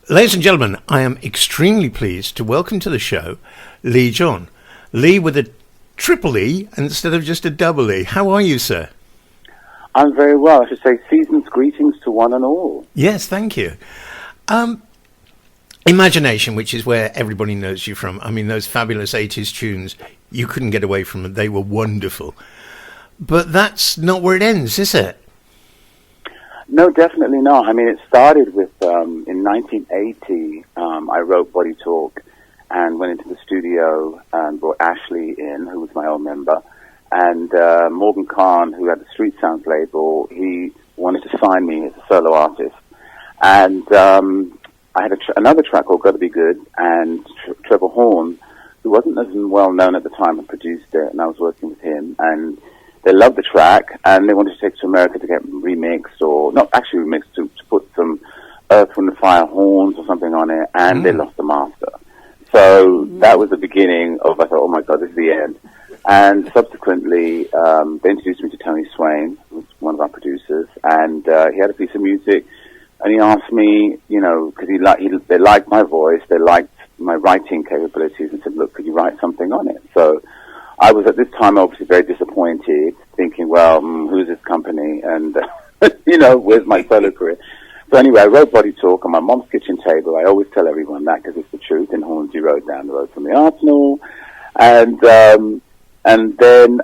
Ladies and gentlemen, I am extremely pleased to welcome to the show Leee John. Lee with a triple E instead of just a double E. How are you, sir? I'm very well. I should say season's greetings to one and all. Yes, thank you. Imagination, which is where everybody knows you from. I mean, those fabulous 80s tunes, you couldn't get away from them. They were wonderful. But that's not where it ends, is it? No, definitely not. I mean, it started with, in 1980, I wrote Body Talk and went into the studio and brought Ashley in, who was my old member, and Morgan Khan, who had the Street Sounds label. He wanted to sign me as a solo artist. And I had another track called Gotta Be Good, and Trevor Horn, who wasn't as well known at the time, had produced it, and I was working with him, and they loved the track, and they wanted to take it to America to get remixed, or not actually remixed, to put some Earth, Wind and Fire horns or something on it, and they lost the master. So that was the beginning of, I thought, oh my God, this is the end. And subsequently, they introduced me to Tony Swain, who's one of our producers, and he had a piece of music, and he asked me, you know, because they liked my voice, they liked my writing capabilities, and said, look, could you write something on it? So I was at this time obviously very disappointed, thinking, well, who's this company? And, you know, where's my solo career? So anyway, I wrote Body Talk on my mom's kitchen table. I always tell everyone that because it's the truth, in Hornsey Road down the road from the Arsenal. And then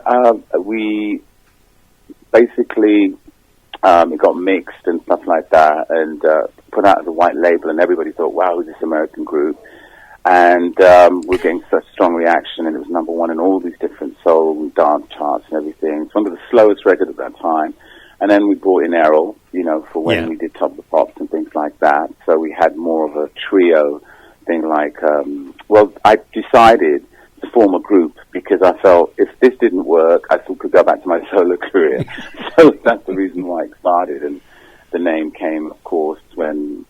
we basically, it got mixed and stuff like that, and put out as a white label, and everybody thought, wow, who's this American group? And we're getting such strong reaction, and it was number one in all these different soul and dance charts and everything. It's one of the slowest records at that time. And then we brought in Errol, you know, for when we did Top of the Pops and things like that. So we had more of a trio thing like, well, I decided to form a group because I felt if this didn't work, I still could go back to my solo career. So that's the reason why it started. And the name came, of course, when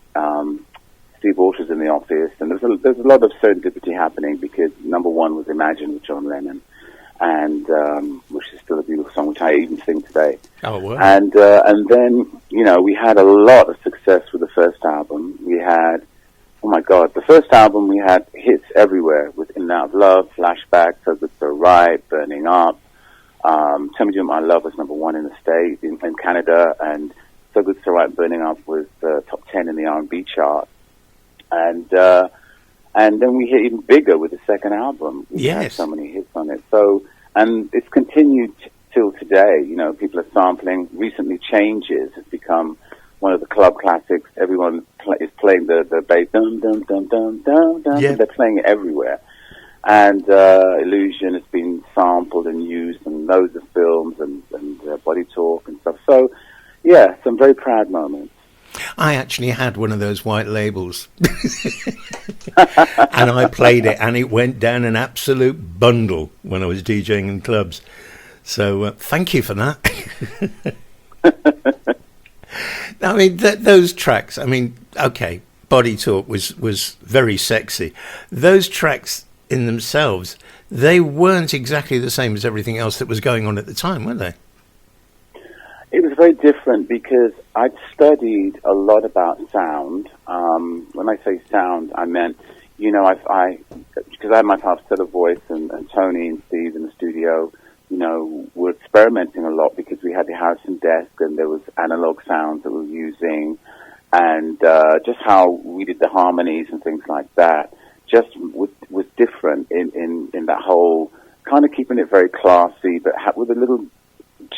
Steve Walsh was in the office, and there's a lot of serendipity happening because number one was Imagine with John Lennon, and which is still a beautiful song, which I even sing today. Oh, wow. And then, you know, we had a lot of success with the first album. We had, oh my God, the first album we had hits everywhere with In and Out of Love, Flashback, So Good So Right, Burning Up. Tell Me Do My Love was number one in the States, in Canada, and So Good So Right, Burning Up was top 10 in the R&B chart. And then we hit even bigger with the second album. We had so many hits on it. So, and it's continued till today. You know, people are sampling. Recently, Changes has become one of the club classics. Everyone is playing the bass, dum dum dum dum dum dum. Yeah. They're playing it everywhere. And Illusion has been sampled and used in loads of films and Body Talk and stuff. So, yeah, some very proud moments. I actually had one of those white labels and I played it, and it went down an absolute bundle when I was DJing in clubs. So thank you for that. I mean, those tracks, I mean, okay, Body Talk was very sexy. Those tracks in themselves, they weren't exactly the same as everything else that was going on at the time, were they? It was very different because I'd studied a lot about sound. When I say sound, I meant, you know, because I had my falsetto voice, and Tony and Steve in the studio, you know, were experimenting a lot because we had the Harrison desk and there was analog sounds that we were using, and just how we did the harmonies and things like that just was different in that whole kind of keeping it very classy, but with a little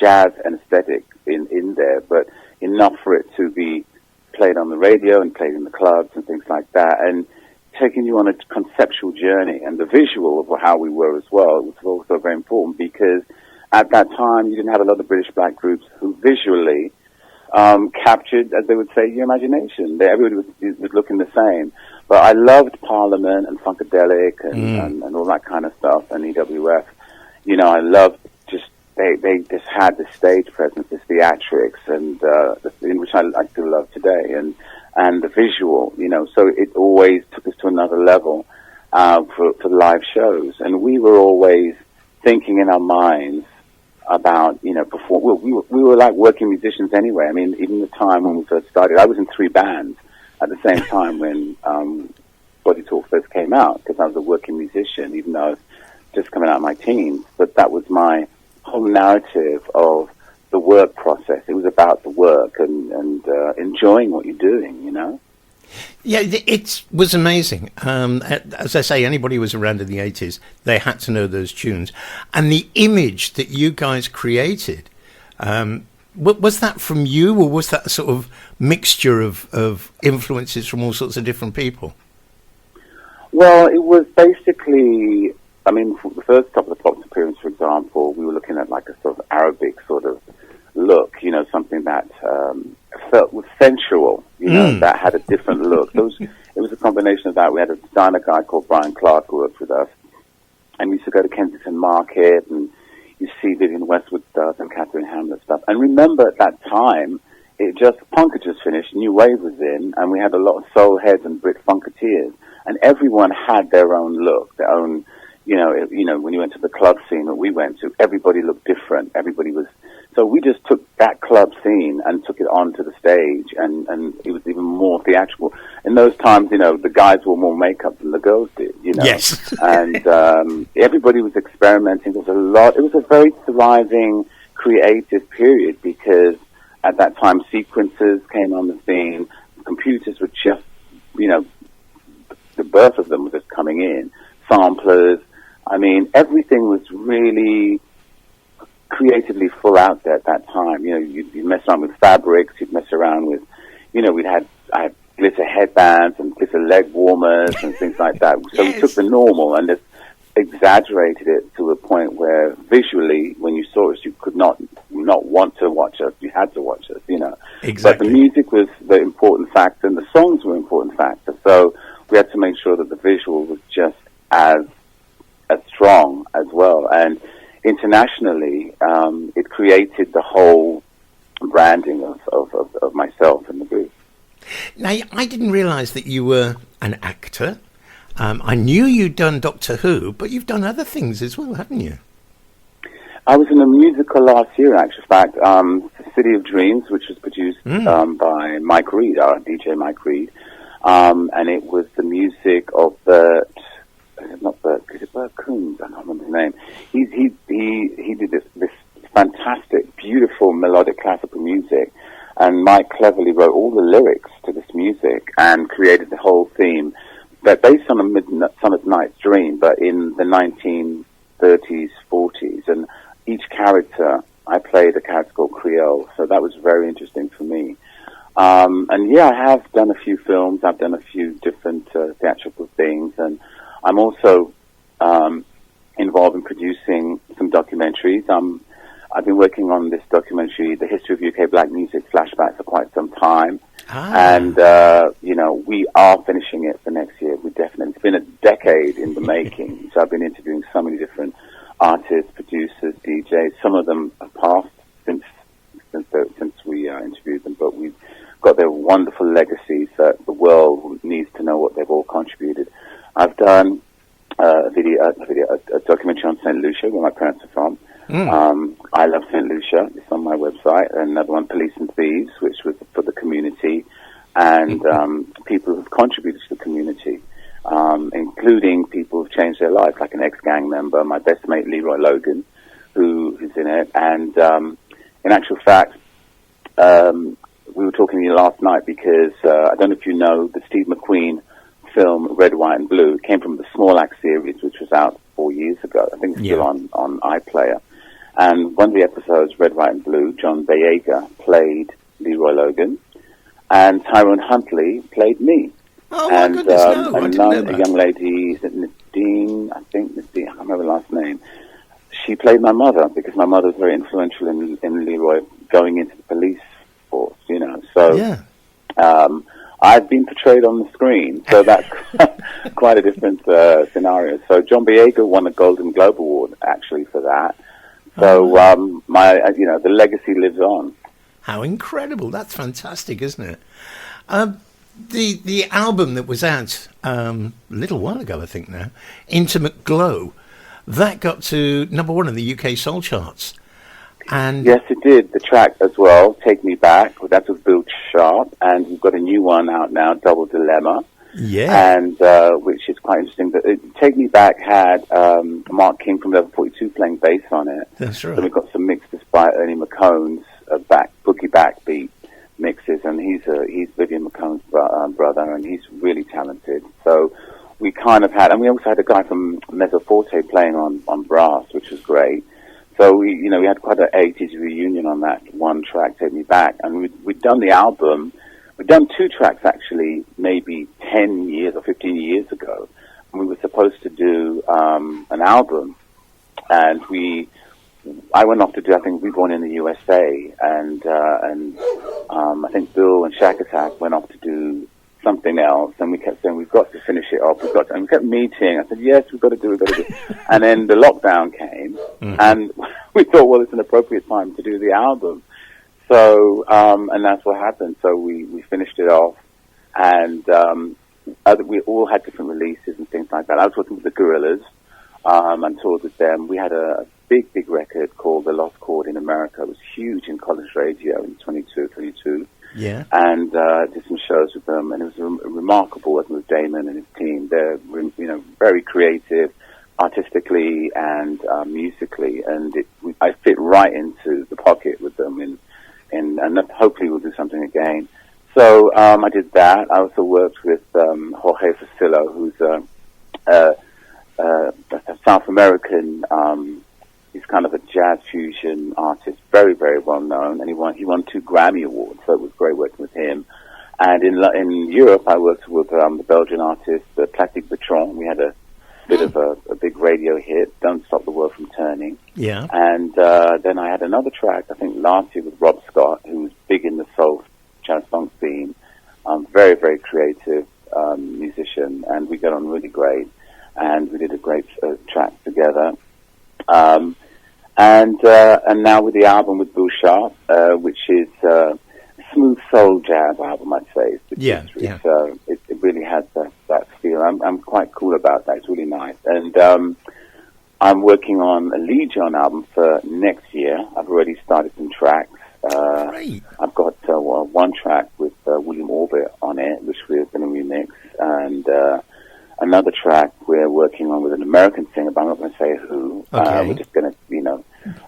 jazz aesthetic in there, but enough for it to be played on the radio and played in the clubs and things like that, and taking you on a conceptual journey. And the visual of how we were as well was also very important because at that time you didn't have a lot of British black groups who visually captured, as they would say, your imagination. Everybody was looking the same. But I loved Parliament and Funkadelic and all that kind of stuff, and EWF. You know, I loved they just had the stage presence, the theatrics, and in which I still love today, and the visual, you know. So it always took us to another level for live shows, and we were always thinking in our minds about, you know, we were like working musicians anyway. I mean, even the time when we first started, I was in 3 bands. at the same time when Body Talk first came out, because I was a working musician, even though I was just coming out of my teens. But that was my whole narrative of the work process. It was about the work and enjoying what you're doing, you know? Yeah, it was amazing. As I say, anybody who was around in the 80s, they had to know those tunes. And the image that you guys created, was that from you, or was that a sort of mixture of influences from all sorts of different people? Well, it was basically, I mean, for the first couple of Pops appearances, for example, we were looking at like a sort of Arabic sort of look, you know, something that felt was sensual, you know, that had a different look. It was a combination of that. We had a designer guy called Brian Clark who worked with us, and we used to go to Kensington Market, and you see Vivienne Westwood stuff and Catherine Hamlet stuff. And remember, at that time, punk had just finished, New Wave was in, and we had a lot of soul heads and Brit Funketeers, and everyone had their own look, their own, you know, when you went to the club scene that we went to, everybody looked different. So we just took that club scene and took it onto the stage, and it was even more theatrical. In those times, you know, the guys wore more makeup than the girls did, you know. Yes. And everybody was experimenting. It was a very thriving, creative period, because at that time, sequencers came on the scene. Computers were just, you know, the birth of them was just coming in. Samplers. I mean, everything was really creatively full out there at that time. You know, you'd mess around with fabrics, you'd mess around with, you know, I had glitter headbands and glitter leg warmers and things like that. So we took the normal and just exaggerated it to a point where visually, when you saw us, you could not want to watch us. You had to watch us, you know. Exactly. But the music was the important factor, and the songs were an important factor. So we had to make sure that the visual was just as strong as well. And internationally, it created the whole branding of myself in the group. Now, I didn't realise that you were an actor. I knew you'd done Doctor Who, but you've done other things as well, haven't you? I was in a musical last year, in actual fact, City of Dreams, which was produced by Mike Reed, our DJ Mike Reed. And it was the music of Bert Coombs, I can't remember his name. He did this fantastic, beautiful melodic classical music, and Mike cleverly wrote all the lyrics to this music and created the whole theme, but based on a Midsummer Night's Dream, but in the 1930s, 40s, and each character, I played a character called Creole, so that was very interesting for me. And yeah, I have done a few films, I've done a few different theatrical things, and I'm also involved in producing some documentaries. I've been working on this documentary, The History of UK Black Music Flashback, for quite some time. And, you know, we are finishing it for next year. It's been a decade in the making. So I've been interviewing so many different artists, producers, DJs. Some of them have passed since we interviewed them, but we've got their wonderful legacies that the world needs to know what they've all contributed. I've done a documentary on St. Lucia, where my parents are from. I Love St. Lucia. It's on my website. Another one, Police and Thieves, which was for the community and people who've contributed to the community, including people who've changed their lives, like an ex-gang member, my best mate Leroy Logan, who's in it. And in actual fact, we were talking to you last night because I don't know if you know the Steve McQueen film Red, White and Blue. It came from the Small Axe series, which was out 4 years ago. I think it's still on iPlayer. And one of the episodes, Red, White and Blue, John Boyega played Leroy Logan, and Tyrone Huntley played me. Oh, my goodness, no. And a young lady, is it Nadine? I think Nadine, I can't remember her last name. She played my mother, because my mother was very influential in Leroy going into the police force, you know. So I've been portrayed on the screen, so that's quite a different scenario. So John Boyega won a Golden Globe Award, actually, for that. So the legacy lives on. How incredible! That's fantastic, isn't it? The album that was out a little while ago, I think now, Intimate Glow, that got to number one in the UK soul charts. And Yes, it did. The track as well, Take Me Back, that was Bill Sharp, and we've got a new one out now, Double Dilemma, yeah, and which is quite interesting. But Take Me Back had Mark King from Level 42 playing bass on it. that's So right. we've got some mixes by Ernie McCone's boogie backbeat mixes, and he's Vivian McCone's brother, and he's really talented. So we kind of had, and we also had a guy from Mezzoforte playing on brass, which was great. So we had quite an 80s reunion on that one track, Take Me Back, and we'd done the album. We'd done 2 tracks actually, maybe 10 years or 15 years ago, and we were supposed to do an album, and I went off to do, I think, Reborn in the USA, and I think Bill and Shack Attack went off to do something else, and we kept saying, we've got to finish it off, and we kept meeting. I said, yes, we've got to do it. And then the lockdown came, and we thought, well, it's an appropriate time to do the album. So, and that's what happened. So we finished it off, and we all had different releases and things like that. I was working with the Gorillaz, and toured with them. We had a big record called The Lost Chord in America. It was huge in college radio in 22. Yeah, And did some shows with them, and it was remarkable working with Damon and his team. They're very creative, artistically and musically, and I fit right into the pocket with them, and hopefully we'll do something again. So I did that. I also worked with Jorge Facillo, who's a South American. He's kind of a jazz fusion artist, very, very well known, and he won 2 Grammy Awards, so it was great working with him. And in Europe, I worked with the Belgian artist, Plastic Bertrand. We had a bit of a big radio hit, Don't Stop the World from Turning. yeah, And then I had another track, I think last year, with Rob Scott, who was big in the soul jazz funk scene. Very, very creative musician, and we got on really great. And we did a great track together. And now with the album with Bill Sharp, which is a smooth soul jazz album, I'd say. It really has that feel. I'm quite cool about that. It's really nice. And I'm working on a Leee John album for next year. I've already started some tracks. great. I've got one track with William Orbit on it, which we're going to remix, and another track we're working on with an American singer, but I'm not going to say who. Okay. We're just going to,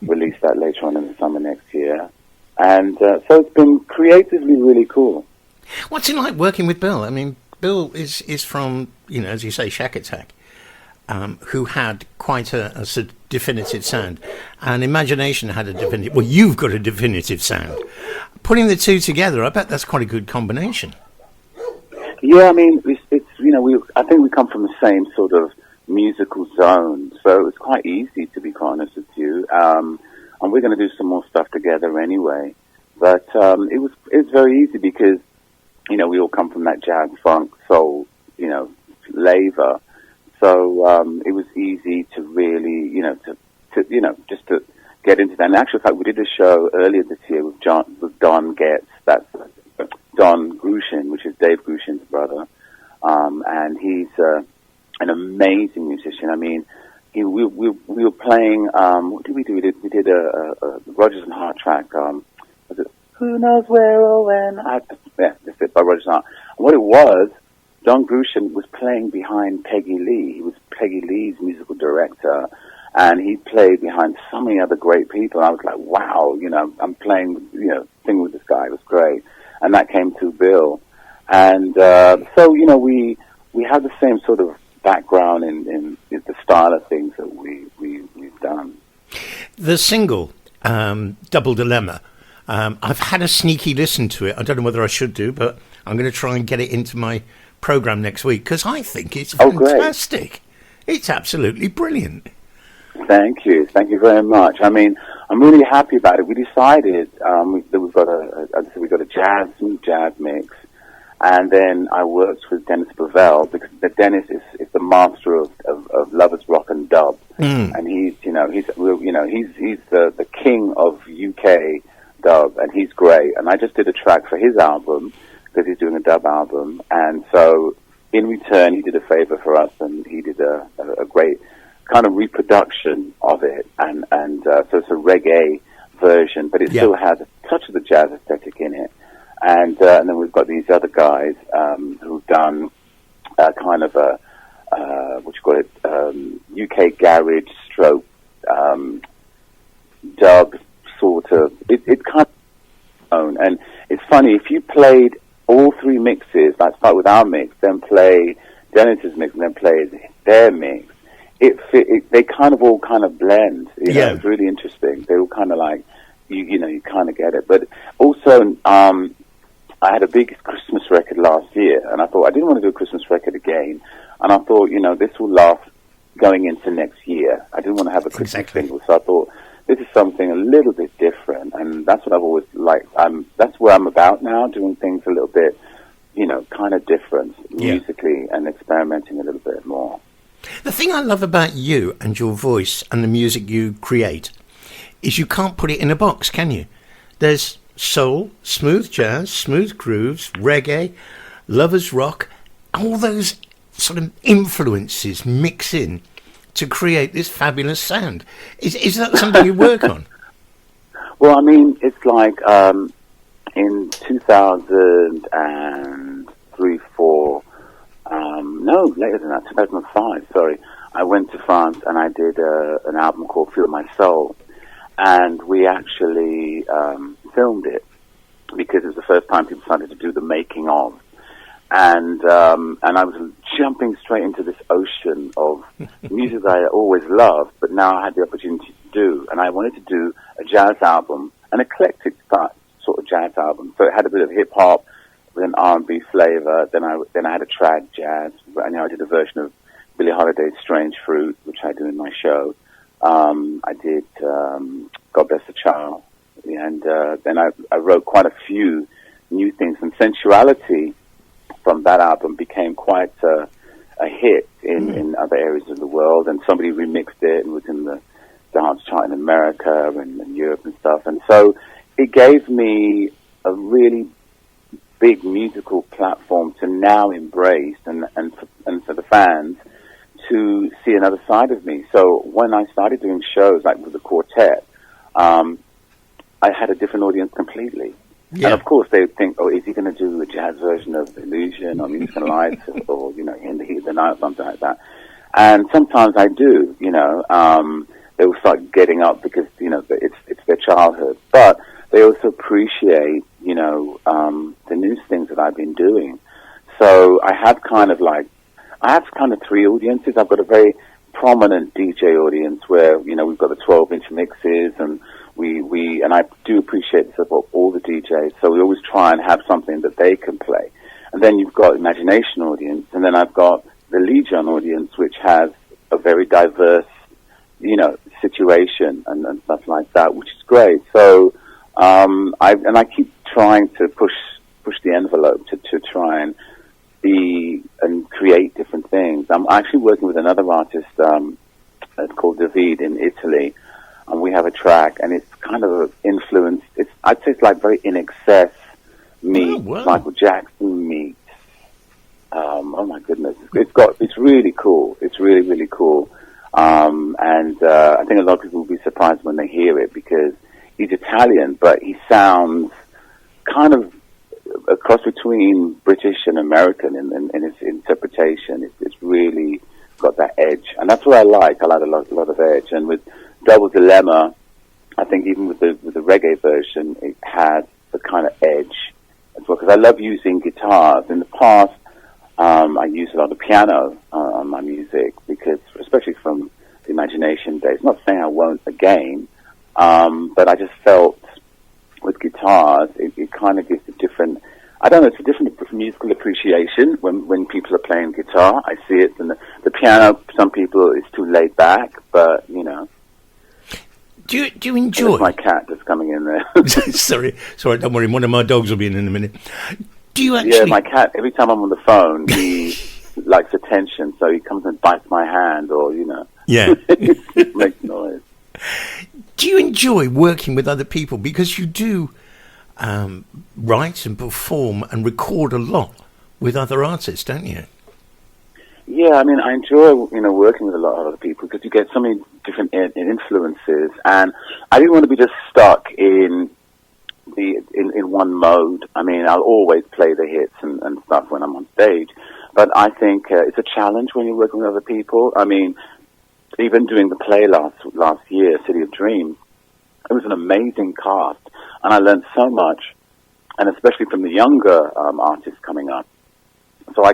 release that later on in the summer next year. And so it's been creatively really cool. What's it like working with Bill? I mean, Bill is from, as you say, Shack Attack, who had quite a sort of definitive sound. And Imagination had a definitive... Well, you've got a definitive sound. Putting the two together, I bet that's quite a good combination. Yeah, I mean, it's I think we come from the same sort of musical zone, so it's quite easy, to be quite honest with you. And we're going to do some more stuff together anyway. But it's very easy because, we all come from that jazz, funk, soul, flavor. So it was easy to really, just to get into that. In actual fact, we did a show earlier this year with Don Getz, that's Don Grushin, which is Dave Grushin's brother. And he's an amazing musician. I mean, we were playing, what did we do? We did a Rodgers and Hart track, was it Who Knows Where or When? That's it, by Rodgers and Hart. And what it was, Don Grushin was playing behind Peggy Lee. He was Peggy Lee's musical director, and he played behind so many other great people. I was like, wow, I'm playing, singing with this guy. It was great. And that came to Bill. And so, we have the same sort of background in the style of things that we've done. The single, Double Dilemma, I've had a sneaky listen to it. I don't know whether I should do, but I'm going to try and get it into my program next week because I think it's fantastic. It's absolutely brilliant. Thank you very much. I mean, I'm really happy about it. We decided that we've got a smooth jazz mix, and then I worked with Dennis Bovell because Dennis is the master of lovers rock and dub, and he's the king of UK dub, and he's great. And I just did a track for his album because he's doing a dub album, and so in return he did a favor for us, and he did a great kind of reproduction of it, and so it's a reggae version, but it still has a touch of the jazz aesthetic in it. And then we've got these other guys who've done kind of a UK garage stroke dub sort of. It kind of own. And it's funny, if you played all three mixes, like start with our mix, then play Dennis's mix, and then play their mix, they kind of all kind of blend. You know, it's really interesting. They all kind of like you kind of get it. But also, I had a big Christmas record last year, and I thought I didn't want to do a Christmas record again. And I thought, this will last going into next year. I didn't want to have a Christmas single, so I thought this is something a little bit different, and that's what I've always liked. That's where I'm about now, doing things a little bit, kind of different musically and experimenting a little bit more. The thing I love about you and your voice and the music you create is you can't put it in a box, can you? There's soul, smooth jazz, smooth grooves, reggae, lovers rock, all those sort of influences mix in to create this fabulous sound. Is that something you work on? Well, I mean, it's like in 2003, 4, no, later than that, 2005, sorry, I went to France and I did an album called Feel My Soul, and we actually filmed it because it was the first time people started to do the making of. And I was jumping straight into this ocean of music that I always loved, but now I had the opportunity to do. And I wanted to do a jazz album, an eclectic sort of jazz album. So it had a bit of hip hop with an R&B flavor. Then I had a trad jazz. I did a version of Billie Holiday's Strange Fruit, which I do in my show. I did God Bless the Child, and then I wrote quite a few new things. And Sensuality from that album became quite a hit in other areas of the world, and somebody remixed it and was in the dance chart in America and Europe and stuff. And so it gave me a really big musical platform to now embrace and for the fans to see another side of me. So when I started doing shows like with the quartet, I had a different audience completely. Yeah. And of course they would think, oh, is he going to do a jazz version of Illusion or Music and Lights or, In the Heat of the Night or something like that. And sometimes I do, they will start getting up because, it's their childhood. But they also appreciate, the new things that I've been doing. So I have kind of three audiences. I've got a very prominent DJ audience where, we've got the 12-inch mixes, and and I do appreciate the support of all the DJs, so we always try and have something that they can play. And then you've got Imagination audience, and then I've got the Leee John audience, which has a very diverse, situation and stuff like that, which is great. So, I keep trying to push the envelope to try and be and create different things. I'm actually working with another artist, called David in Italy, and we have a track, and it's kind of influenced. I'd say it's like very In Excess meets Michael Jackson meets. Oh my goodness, it's really cool. It's really, really cool. And I think a lot of people will be surprised when they hear it because he's Italian, but he sounds kind of a cross between British and American in his interpretation. It's really got that edge, and that's what I like. I like a lot of edge. And with Double Dilemma, I think even with the reggae version, it has the kind of edge as well. Because I love using guitars. In the past, I used a lot of piano on my music because, especially from the Imagination days. Not saying I won't again, but I just felt with guitars, it kind of gives a different. I don't know, it's a different musical appreciation when people are playing guitar. I see it, and the piano, some people, is too laid back, but, Do you enjoy... There's my cat that's coming in there. Sorry, don't worry, one of my dogs will be in a minute. Do you actually... Yeah, my cat, every time I'm on the phone, he likes attention, so he comes and bites my hand, or, Yeah. It makes noise. Do you enjoy working with other people? Because you do... write and perform and record a lot with other artists, don't you? Yeah, I mean, I enjoy, working with a lot of other people because you get so many different influences, and I didn't want to be just stuck in one mode. I mean, I'll always play the hits and stuff when I'm on stage, but I think it's a challenge when you're working with other people. I mean, even doing the play last year, City of Dreams, it was an amazing cast, and I learned so much, and especially from the younger artists coming up. So I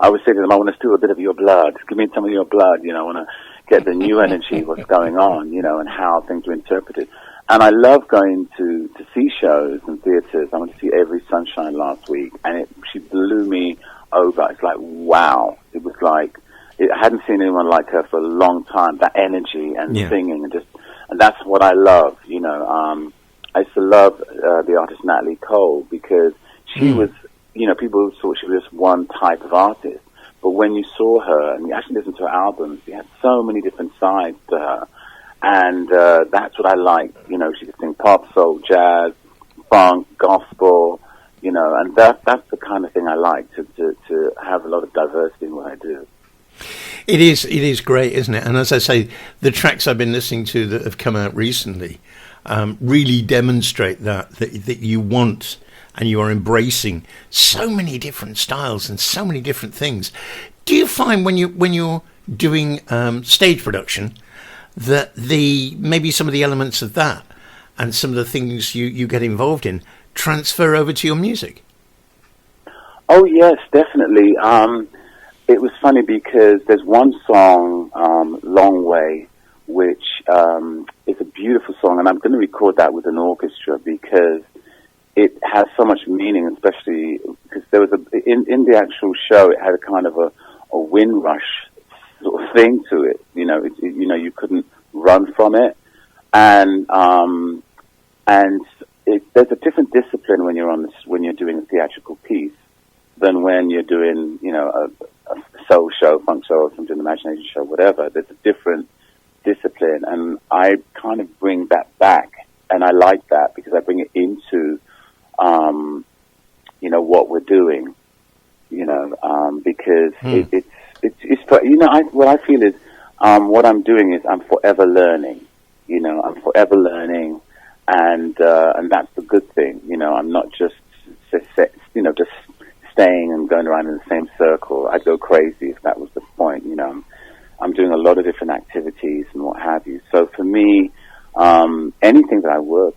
would say to them, I want to steal a bit of your blood. Give me some of your blood, I want to get the new energy, what's going on, and how things are interpreted. And I love going to see shows and theaters. I went to see Every Sunshine last week, and she blew me over. It's like, wow. It was like, I hadn't seen anyone like her for a long time. That energy and singing and that's what I love, I used to love the artist Natalie Cole because she was, people thought she was just one type of artist. But when you saw her and you actually listened to her albums, she had so many different sides to her. And that's what I liked. She could sing pop, soul, jazz, funk, gospel, and that's the kind of thing I like, to have a lot of diversity in what I do. It is great, isn't it? And as I say, the tracks I've been listening to that have come out recently really demonstrate that you want and you are embracing so many different styles and so many different things. Do you find when you're doing stage production that maybe some of the elements of that and some of the things you get involved in transfer over to your music? Oh yes, definitely. It was funny because there's one song, Long Way, which is a beautiful song, and I'm going to record that with an orchestra because it has so much meaning, especially because there was in the actual show, it had a kind of a wind rush sort of thing to it. You couldn't run from it, and there's a different discipline when you're doing a theatrical piece than when you're doing a soul show, funk show, or something, imagination show, whatever. There's a different discipline, and I kind of bring that back, and I like that because I bring it into what we're doing, because it's for, what I feel is what I'm doing is I'm forever learning. I'm forever learning, and that's the good thing. I'm not just staying and going around in the same circle. I'd go crazy if that was the point. I'm doing a lot of different activities and what have you. So for me, anything that I work,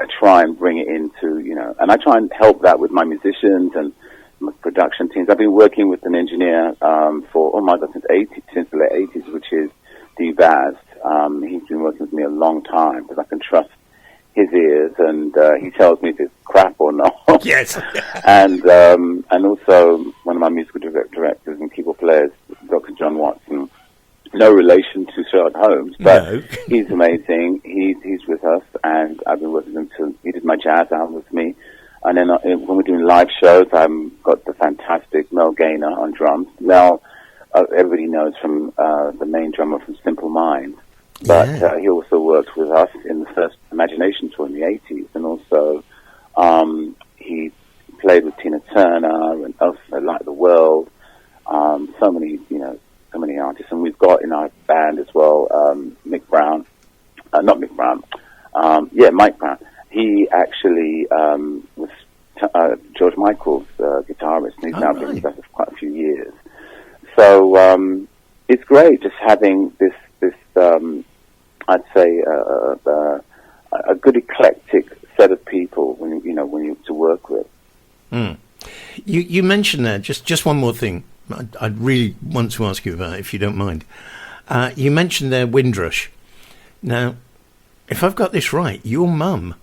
I try and bring it into, and I try and help that with my musicians and my production teams. I've been working with an engineer since the late 80s, which is Steve Vaz. He's been working with me a long time because I can trust his ears, and he tells me if it's crap or not. Yes. and also one of my musical directors and keyboard players, Dr. John Watson. No relation to Sherlock Holmes, but he's amazing. He's with us, and I've been working with him. He did my jazz album with me, and then when we're doing live shows, I've got the fantastic Mel Gaynor on drums. Mel, everybody knows from the main drummer from Simple Minds. But he also worked with us in the first Imagination tour in the 80s, and also he played with Tina Turner and also Light the World. So many artists, and we've got in our band as well Mike Brown. He actually was George Michael's guitarist, and he's now been with us for quite a few years. So it's great just having this I'd say a good eclectic set of people when you to work with. You mentioned there just one more thing I'd really want to ask you about, if you don't mind. You mentioned there Windrush. Now, if I've got this right, your mum,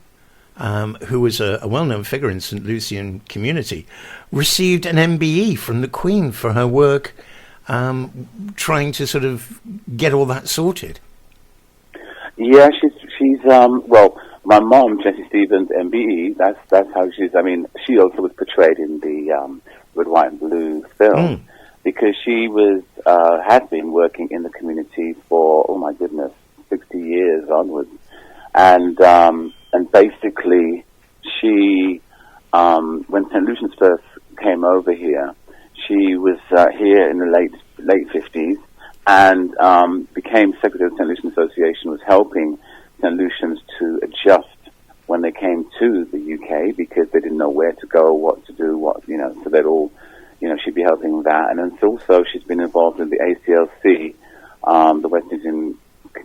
who was a well-known figure in St. Lucian community, received an MBE from the Queen for her work trying to sort of get all that sorted. Yeah, she's my mom, Jessie Stevens, MBE. That's how she's. I mean, she also was portrayed in the Red, White, and Blue film because she had been working in the community for 60 years onwards, and basically she when St. Lucians first came over here, she was here in the late 50s and became became Secretary of the St. Lucian Association, was helping St. Lucians to adjust when they came to the UK because they didn't know where to go, what to do, so they'd all, she'd be helping with that. And then also she's been involved in the ACLC, the West Indian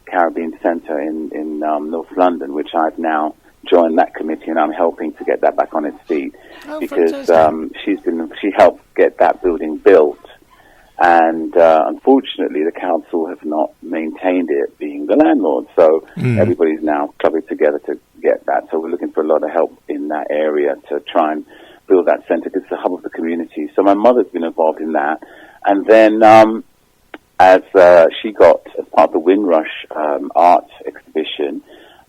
Caribbean Centre in North London, which I've now joined that committee, and I'm helping to get that back on its feet because she helped get that building built. And unfortunately, the council have not maintained it, being the landlord. So everybody's now clubbing together to get that. So we're looking for a lot of help in that area to try and build that centre. It's the hub of the community. So my mother's been involved in that. And then as she got, as part of the Windrush art exhibition,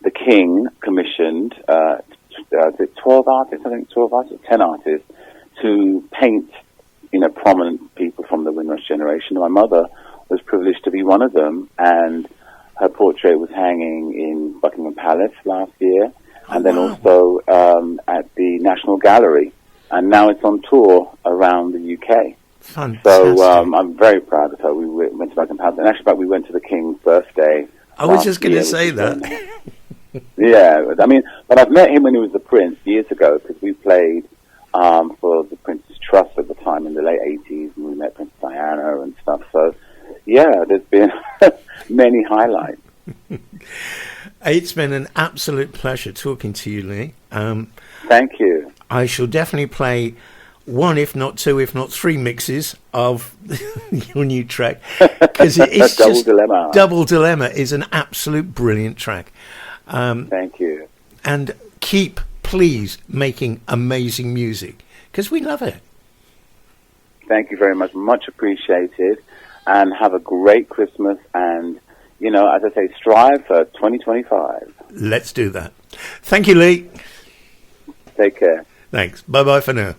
the King commissioned 12 artists, I think 12 artists, 10 artists, to paint prominent people from the Windrush generation. My mother was privileged to be one of them, and her portrait was hanging in Buckingham Palace last year, and then also at the National Gallery, and now it's on tour around the UK. Fantastic. So I'm very proud of her. We went to Buckingham Palace, and actually, we went to the King's birthday. I was just going to say that. Yeah, I mean, but I've met him when he was the Prince years ago, because we played for the Prince's Trust at the time in the late 80s, and we met Princess Diana and stuff. So, yeah, there's been many highlights. It's been an absolute pleasure talking to you, Lee. Thank you. I shall definitely play one, if not two, if not three mixes of your new track, because it's Double just Dilemma. Double Dilemma is an absolute brilliant track. Thank you. And keep, please, making amazing music, because we love it. Thank you very much. Much appreciated. And have a great Christmas. And, as I say, strive for 2025. Let's do that. Thank you, Lee. Take care. Thanks. Bye-bye for now.